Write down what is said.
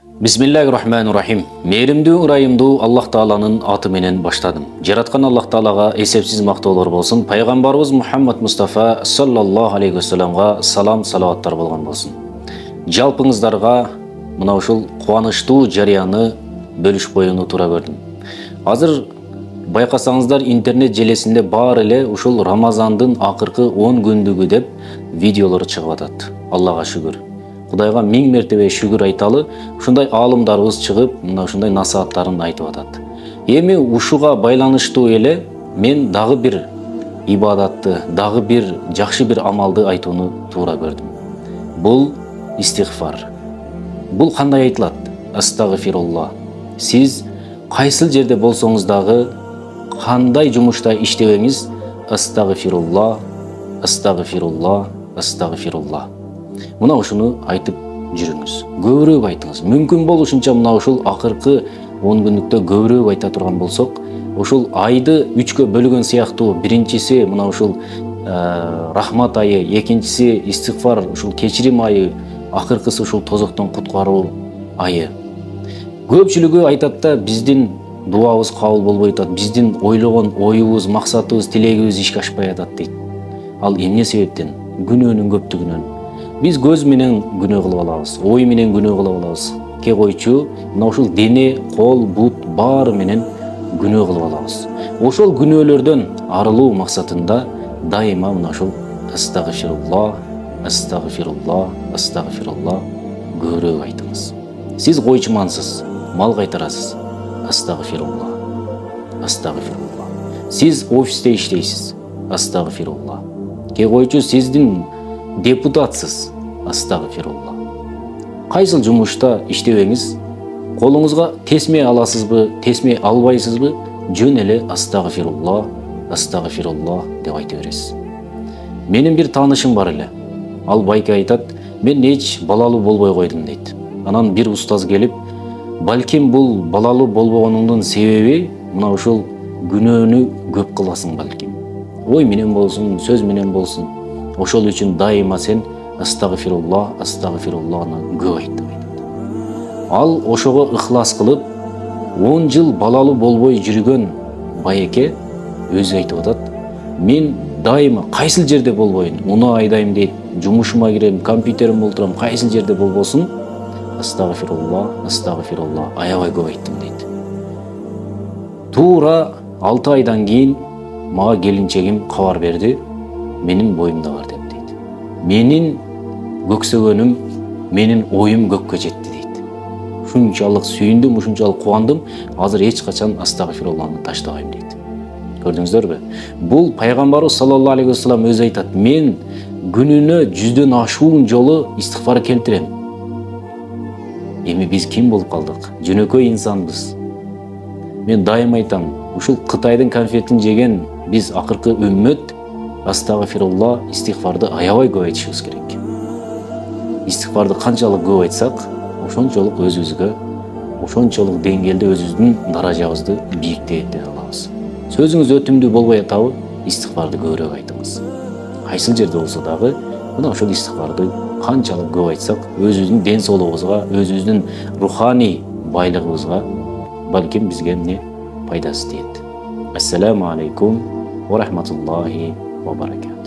Bismillahirrahmanirrahim. Mээримдүү, ырайымдуу Аллах Тааланын аты менен баштадым. Жараткан Аллах Таалага эсепсиз мактоолор болсун. Пайгамбарыбыз Мухаммад Мустафа саллаллаху алейхи вассаламга салам салаваттар болгон болсун. Жалпыңыздарга мына ушул кубанычтуу жарыяны бөлүшүп коюуну туура көрдүм. Азыр байкасаңыздар интернет желесинде баары эле ушул Рамазандын акыркы 10 күндүгү деп видеолор чыгып атат. Аллага шүгүр. Кудайга миң мертебе шүгүр айталы, ушундай аалымдарыбыз чыгып, мына ушундай насааттарын айтып атат. Эми ушуга байланыштуу эле мен дагы бир ибадатты, дагы бир жакшы бир амалды айтууну туура көрдүм. Бул истигфар. Бул кандай айтылат? Астагфирулла. Сиз кайсыл жерде болсоңуз дагы, кандай жумушта иштебеңиз, астагфирулла, астагфирулла, астагфирулла. Мына ушуну айтып жүрүңүз. Көбүрөөк айтыңыз. Мүмкүн болушунча мына ушул акыркы 10 күндүктө көбүрөөк айта турган болсок, ушул айды 3кө бөлгөн сыяктуу, биринчиси мына ушул рахмат айы, экинчиси истигфар, ушул кечирим айы, акыркысы ушул тозоктон куткаруу айы. Көпчүлүгү айтат да, биздин дуабыз кабыл болбой атат, биздин ойлогон оюбуз, максатыбыз, тилегибиз ишке ашпай атат дейт. Ал эмне себептен? Күнөөнүн көптүгүнөн. Биз көз менен күнөө кылып алабыз, ой менен күнөө кылып алабыз. Ке койчу, мына ушул дене, кол, бут баары менен күнөө кылып алабыз. Ошол күнөөлөрдөн арылуу максатында дайыма мына ушул астагфирулла, астагфирулла, астагфирулла көбүрөөк айтыңыз. Сиз койчумансыз, мал кайтарасыз. Астагфирулла, астагфирулла. Сиз офисте иштейсиз. Астагфирулла. Ке койчу сиздин депутатсыз. Астагфирулла. Кайсыл жумушта иштебеңиз, колуңузга тесме аласызбы, тесме албайсызбы, жөн эле астагфирулла, астагфирулла деп айта бересиз. Менин бир таанышым бар эле. Ал байке айтат, мен эч балалуу болбой койдум дейт. Анан бир устаз келип, балким бул балалуу болбогонуңдун себеби мына ушул күнөөнү көп кыласың балким. Ой менен болсун, сөз менен болсун. Ошол үчүн дайыма сен астагфирулла, астагфирулланы көп айт деп айтат. Ал ошого ыхлас кылып 10 жыл балалуу болбой жүргөн байеке өзү айтып атат. Мен дайыма кайсыл жерде болбойн, уну айдайм дейт, жумушума кирем, компьютерим олтурам, кайсыл жерде болбосун, астагфирулла, астагфирулла аябай көп айттым дейт. Туура 6 айдан кийин мага келинчегим кабар берди. Менин боюмда бар деп дейт. Менин көксөгөнүм, менин оюм көккө жетти дейт. Ушунчалык сүйүндүм, ушунчалык кубандым, азыр эч качан астагфирулланы таштабайм дейт. Көрдүңүздөрбү? Бул пайгамбарыбыз саллаллаху алейхи вассалам өзү айтат, мен күнүнө 100дөн ашуун жолу истигфар келтирем. Эми биз ким болуп калдык? Жөнөкөй инсанбыз. Мен дайым айтам, ушул Кытайдын конфетин жеген биз акыркы үммөт астагфирулла, истигфарды аябай көп айтышыбыз керек. Истигфарды канчалык көп айтсак, ошончолук өзүбүзгө, ошончолук деңгээлде өзүбүздүн даражабызды бийиктете алабыз. Сөзүңүз өтүмдүү болбой атабы, истигфарды көбүрөөк айтыңыз. Кайсыл жерде болсо дагы, мына ошол истигфарды канчалык көп айтсак, өзүбүздүн ден соолугубузга, өзүбүздүн руханий байлыгыбызга балким бизге эмне пайдасы тиет. Ассаламу алейкум ва рахматуллахи ва баракатух.